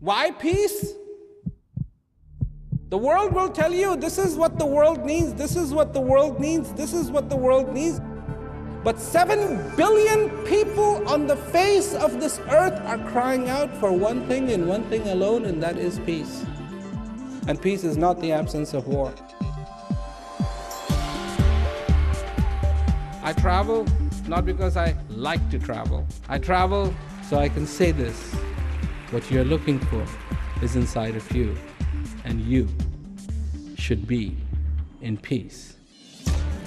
Why peace? The world will tell you this is what the world needs, this is what the world needs, this is what the world needs. But 7 billion people on the face of this earth are crying out for one thing and one thing alone, and that is peace. And peace is not the absence of war. I travel not because I like to travel. I travel so I can say this. What you're looking for is inside of you, and you should be in peace.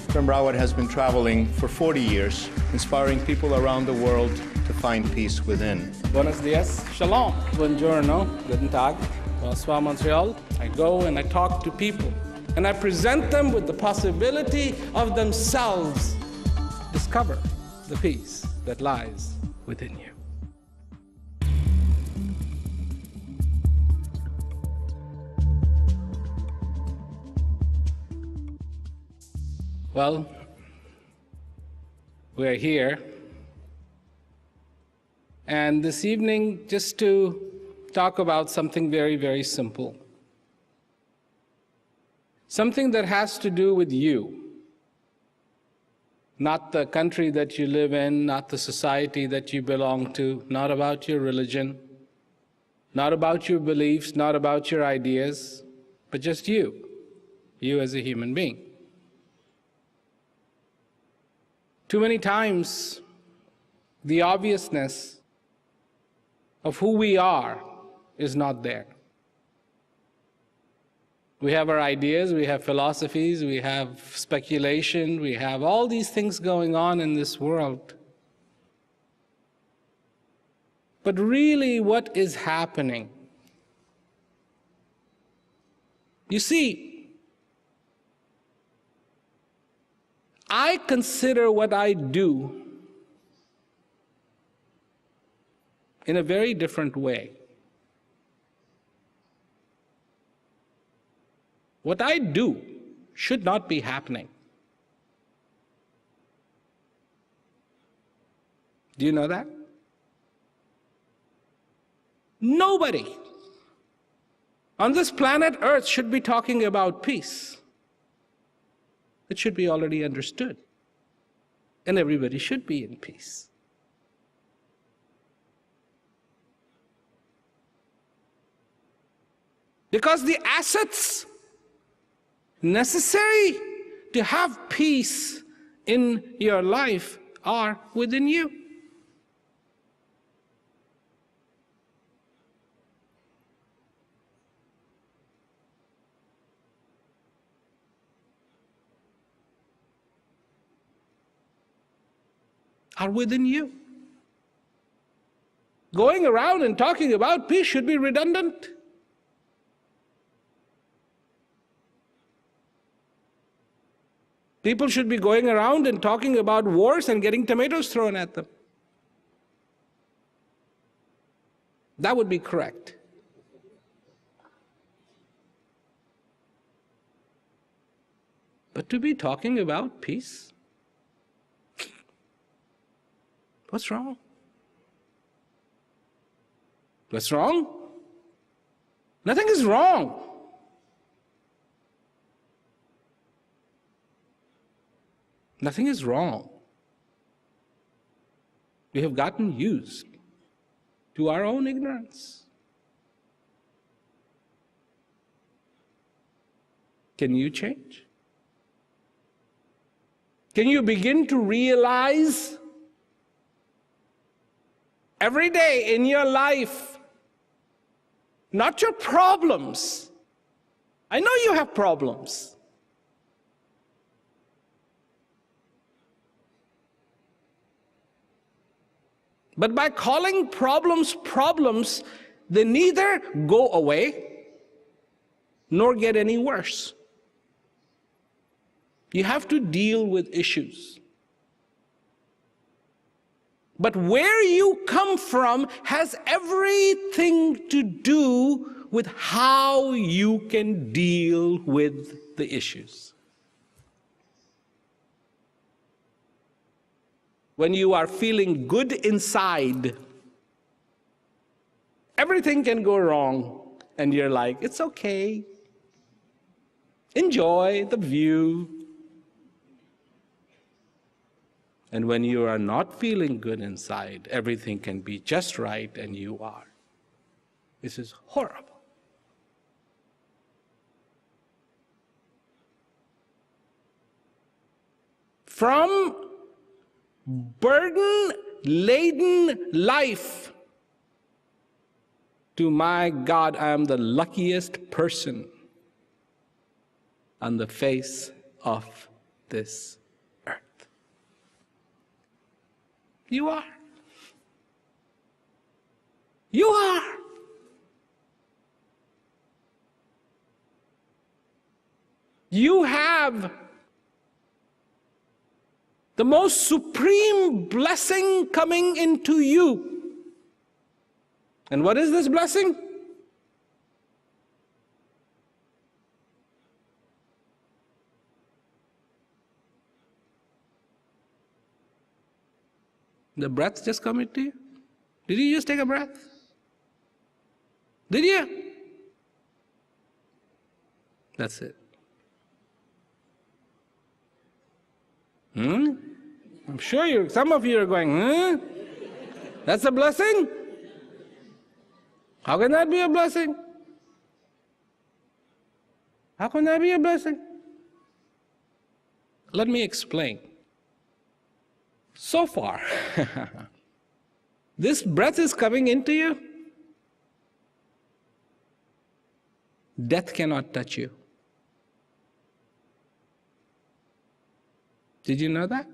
From Broward has been traveling for 40 years, inspiring people around the world to find peace within. Buenos dias, shalom, buongiorno, guten tag, bonsoir Montreal. I go and I talk to people, and I present them with the possibility of themselves discover the peace that lies within you. Well, we're here, and this evening just to talk about something very, very simple. Something that has to do with you, not the country that you live in, not the society that you belong to, not about your religion, not about your beliefs, not about your ideas, but just you as a human being. Too many times, the obviousness of who we are is not there. We have our ideas, we have philosophies, we have speculation, we have all these things going on in this world. But really, what is happening? You see, I consider what I do in a very different way. What I do should not be happening. Do you know that? Nobody on this planet Earth should be talking about peace. It should be already understood. And everybody should be in peace. Because the assets necessary to have peace in your life are within you. Are within you. Going around and talking about peace should be redundant. People should be going around and talking about wars and getting tomatoes thrown at them. That would be correct. But to be talking about peace? What's wrong? What's wrong? Nothing is wrong. Nothing is wrong. We have gotten used to our own ignorance. Can you change? Can you begin to realize every day in your life, not your problems. I know you have problems. But by calling problems problems, they neither go away nor get any worse. You have to deal with issues. But where you come from has everything to do with how you can deal with the issues. When you are feeling good inside, Everything can go wrong, and you're like, it's okay. Enjoy the view. And when you are not feeling good inside, everything can be just right, and you are. This is horrible. From burden-laden life to, my God, I am the luckiest person on the face of this earth. You are. You are. You have the most supreme blessing coming into you. And what is this blessing? The breath just come into you? Did you just take a breath? Did you? That's it. I'm sure some of you are going, That's a blessing? How can that be a blessing? How can that be a blessing? Let me explain. So far, this breath is coming into you. Death cannot touch you. Did you know that?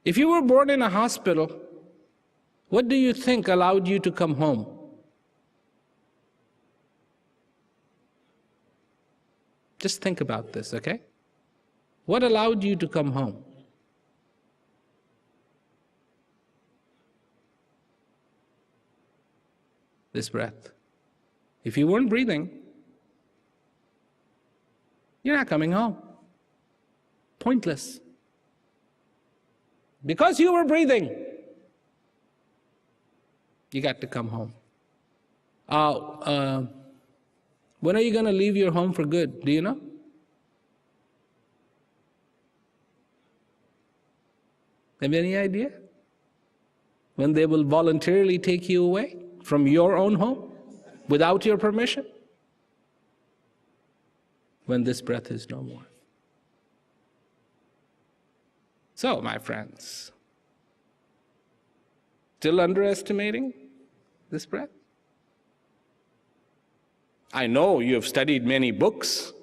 If you were born in a hospital, what do you think allowed you to come home? Just think about this, okay? What allowed you to come home? This breath. If you weren't breathing, you're not coming home. Pointless. Because you were breathing, you got to come home. When are you going to leave your home for good? Do you know? Have any idea? When they will voluntarily take you away from your own home without your permission? When this breath is no more. So, my friends, still underestimating this breath? I know you have studied many books,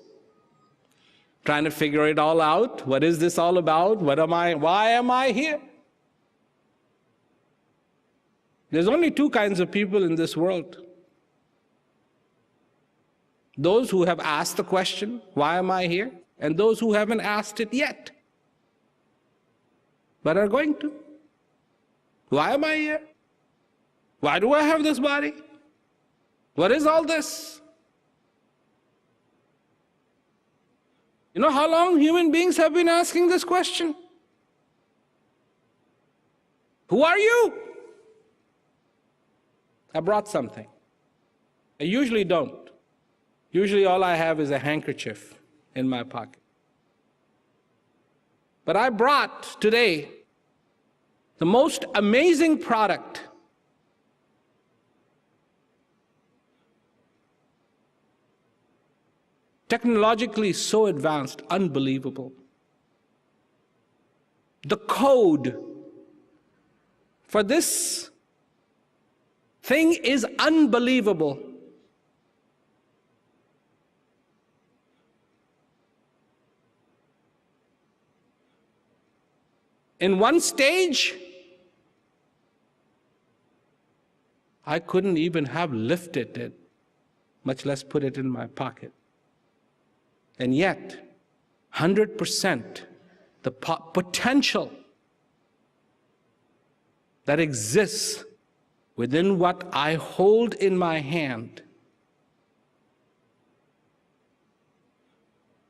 trying to figure it all out. What is this all about? Why am I here? There's only two kinds of people in this world. Those who have asked the question, why am I here? And those who haven't asked it yet, but are going to. Why am I here? Why do I have this body? What is all this? You know how long human beings have been asking this question? Who are you? I brought something. I usually don't. Usually all I have is a handkerchief in my pocket. But I brought today the most amazing product. Technologically so advanced, unbelievable. The code for this thing is unbelievable. In one stage, I couldn't even have lifted it, much less put it in my pocket. And yet, 100% the potential that exists within what I hold in my hand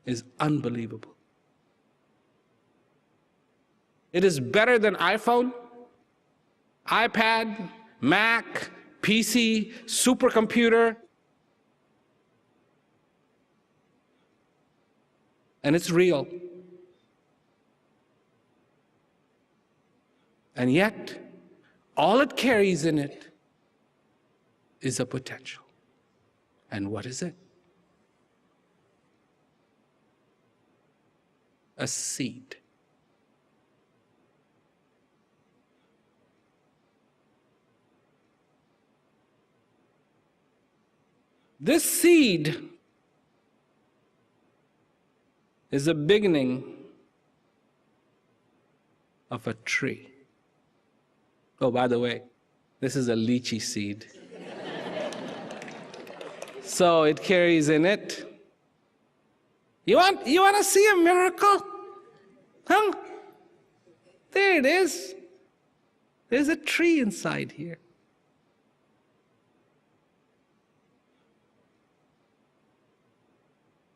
is unbelievable. It is better than iPhone. iPad, Mac, PC, supercomputer. And it's real. And yet, all it carries in it is a potential. And what is it? A seed. This seed is the beginning of a tree. Oh, by the way, this is a lychee seed. So it carries in it. You want to see a miracle? Huh? There it is. There's a tree inside here.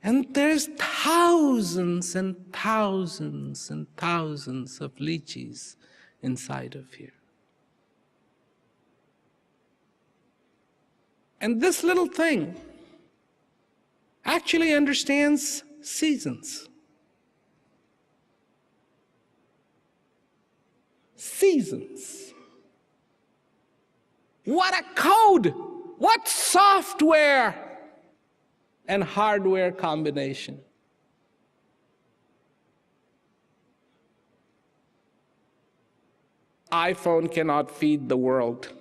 And there's thousands and thousands and thousands of lychees inside of here. And this little thing actually understands seasons. Seasons. What a code! What software and hardware combination. iPhone cannot feed the world,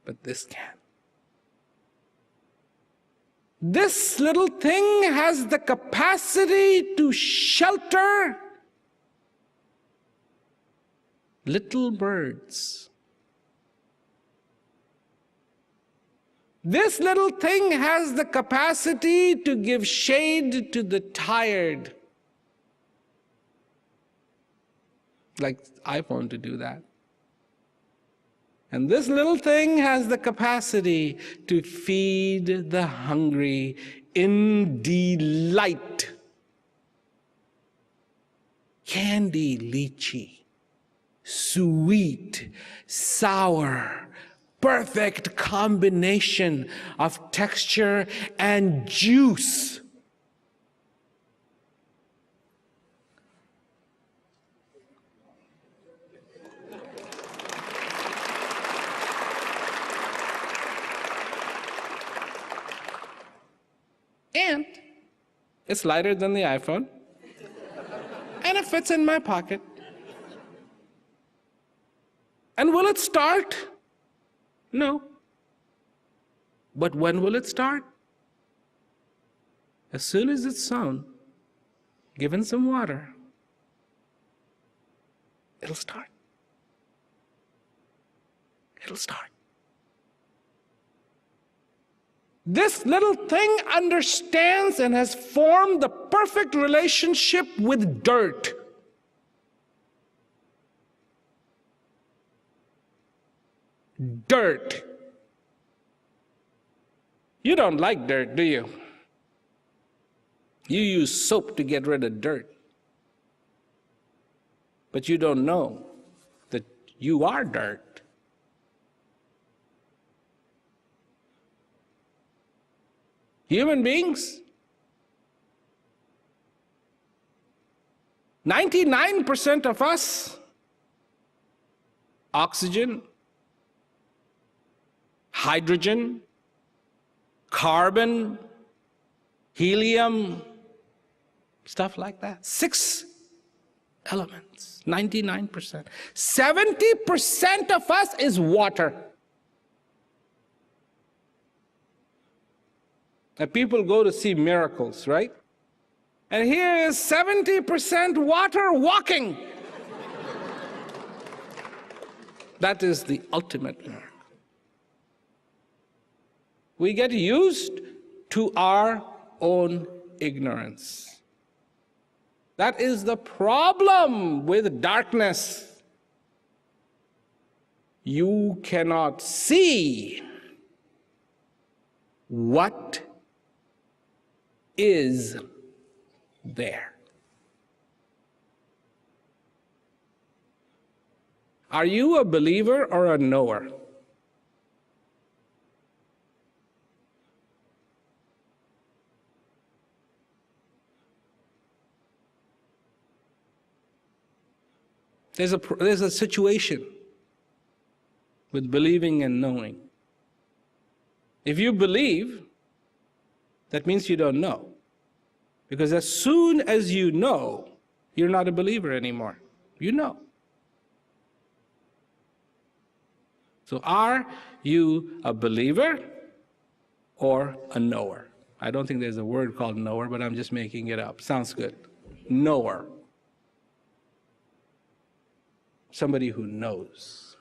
but this can. This little thing has the capacity to shelter little birds. This little thing has the capacity to give shade to the tired. Like iPhone to do that. And this little thing has the capacity to feed the hungry in delight. Candy, lychee, sweet, sour, perfect combination of texture and juice. And it's lighter than the iPhone, and it fits in my pocket. And will it start? No. But when will it start? As soon as it's sown, given some water, it'll start. It'll start. This little thing understands and has formed the perfect relationship with dirt. Dirt. You don't like dirt, do you? You use soap to get rid of dirt. But you don't know that you are dirt. Human beings, 99% of us, oxygen, hydrogen, carbon, helium, stuff like that. 6 elements, 99%. 70% of us is water. And people go to see miracles, right? And here is 70% water walking. That is the ultimate miracle. We get used to our own ignorance. That is the problem with darkness. You cannot see what is there. Are you a believer or a knower? There's a situation with believing and knowing. If you believe, that means you don't know. Because as soon as you know, you're not a believer anymore. You know. So are you a believer or a knower? I don't think there's a word called knower, but I'm just making it up. Sounds good. Knower. Somebody who knows.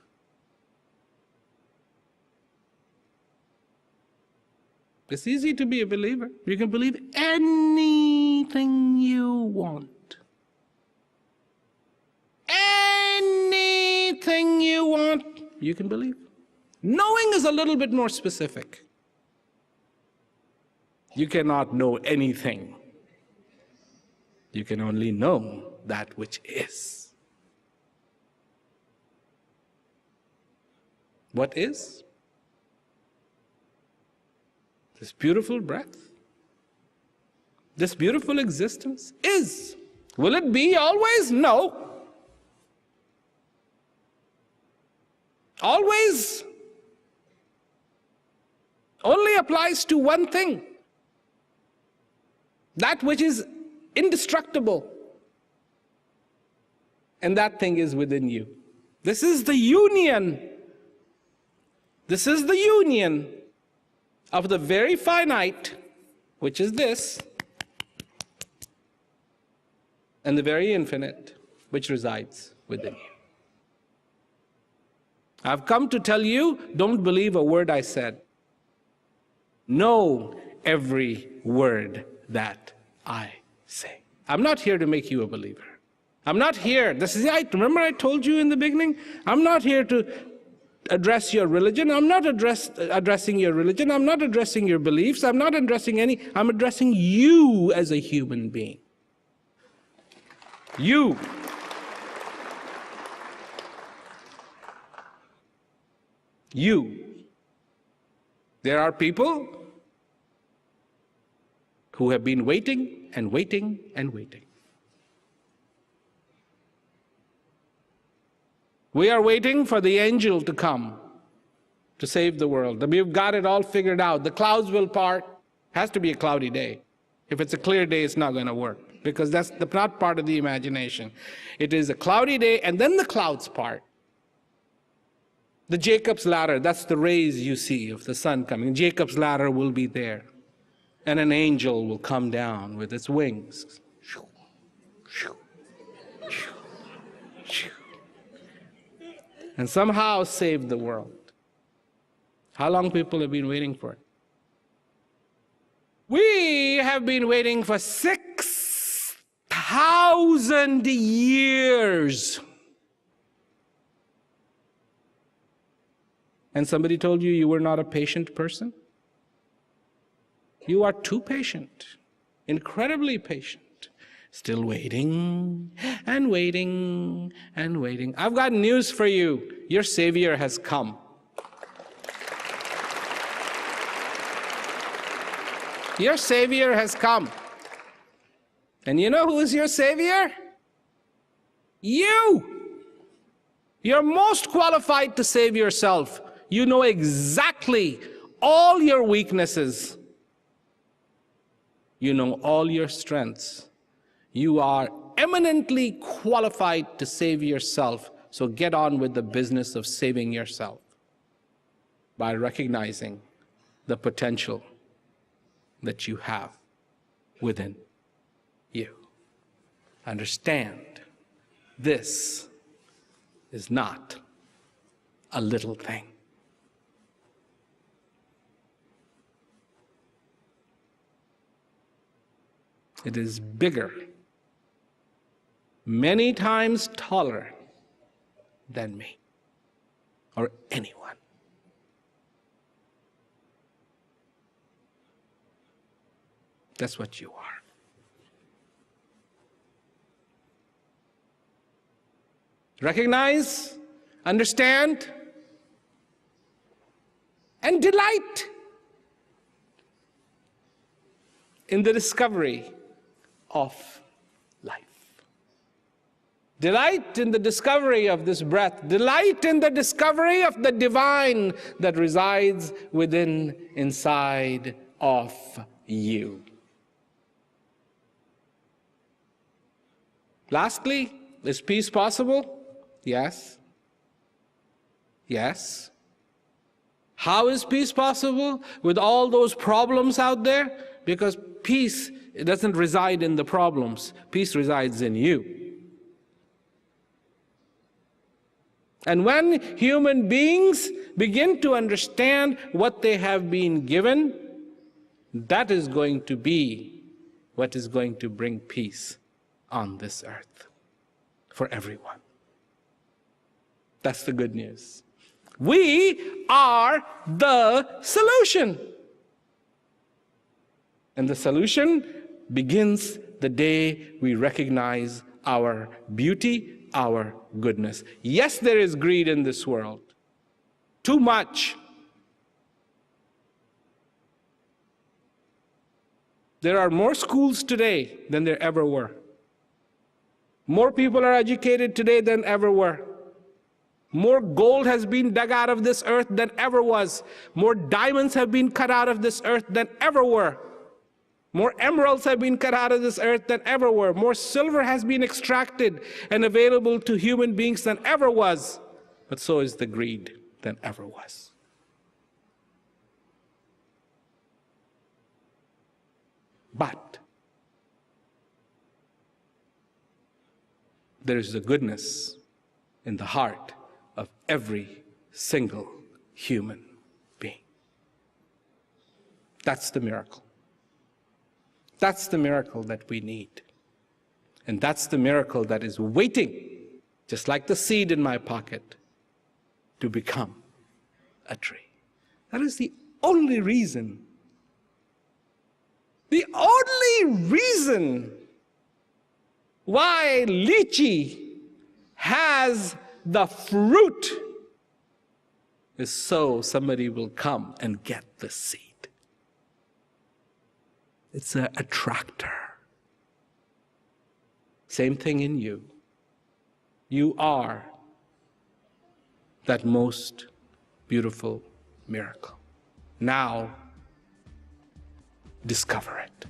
It's easy to be a believer. You can believe anything you want. Anything you want, you can believe. Knowing is a little bit more specific. You cannot know anything. You can only know that which is. What is? This beautiful breath, this beautiful existence is. Will it be always? No. Always only applies to one thing. That which is indestructible. And that thing is within you. This is the union. This is the union of the very finite, which is this, and the very infinite, which resides within you. I've come to tell you, don't believe a word I said. Know every word that I say. I'm not here to make you a believer. I'm not here. Remember I told you in the beginning? I'm not here to address your religion. I'm not addressing your religion. I'm not addressing your beliefs. I'm not addressing I'm addressing you as a human being. You. You. There are people who have been waiting and waiting and waiting. We are waiting for the angel to come to save the world. We've got it all figured out. The clouds will part. Has to be a cloudy day. If it's a clear day, it's not going to work, because that's not part of the imagination. It is a cloudy day, and then the clouds part. The Jacob's ladder, that's the rays you see of the sun coming. Jacob's ladder will be there, and an angel will come down with its wings. And somehow save the world. How long people have been waiting for it? We have been waiting for 6,000 years. And somebody told you you were not a patient person? You are too patient, incredibly patient. Still waiting and waiting and waiting. I've got news for you. Your Savior has come. Your Savior has come. And you know who is your Savior? You. You're most qualified to save yourself. You know exactly all your weaknesses. You know all your strengths. You are eminently qualified to save yourself, so get on with the business of saving yourself by recognizing the potential that you have within you. Understand, this is not a little thing. It is bigger, many times taller than me or anyone. That's what you are. Recognize understand, and delight in the discovery of life. Delight in the discovery of this breath. Delight in the discovery of the divine that resides inside of you. Lastly, is peace possible? Yes. Yes. How is peace possible with all those problems out there? Because peace, it doesn't reside in the problems. Peace resides in you. And when human beings begin to understand what they have been given, that is going to be what is going to bring peace on this earth for everyone. That's the good news. We are the solution. And the solution begins the day we recognize our beauty, our goodness. Yes, there is greed in this world. Too much. There are more schools today than there ever were. More people are educated today than ever were. More gold has been dug out of this earth than ever was. More diamonds have been cut out of this earth than ever were. More emeralds have been cut out of this earth than ever were. More silver has been extracted and available to human beings than ever was. But so is the greed than ever was. But there is the goodness in the heart of every single human being. That's the miracle. That's the miracle that we need. And that's the miracle that is waiting, just like the seed in my pocket, to become a tree. That is the only reason why lychee has the fruit is so somebody will come and get the seed. It's an attractor. Same thing in you. You are that most beautiful miracle. Now, discover it.